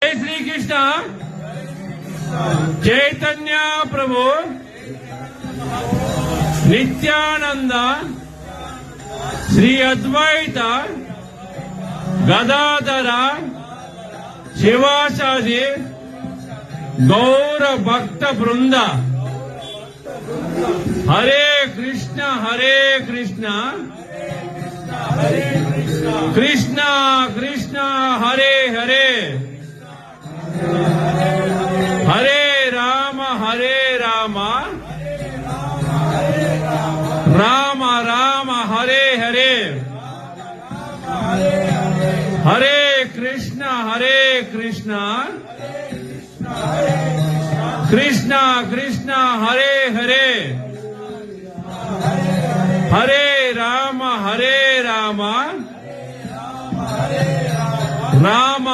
जय श्री कृष्ण चैतन्य प्रभु नित्यानंद श्री अद्वैत गदाधर शिवासादि गौर भक्त वृंद हरे कृष्ण कृष्ण कृष्ण हरे हरे हरे राम राम राम हरे हरे हरे कृष्ण कृष्ण कृष्ण हरे हरे हरे राम राम राम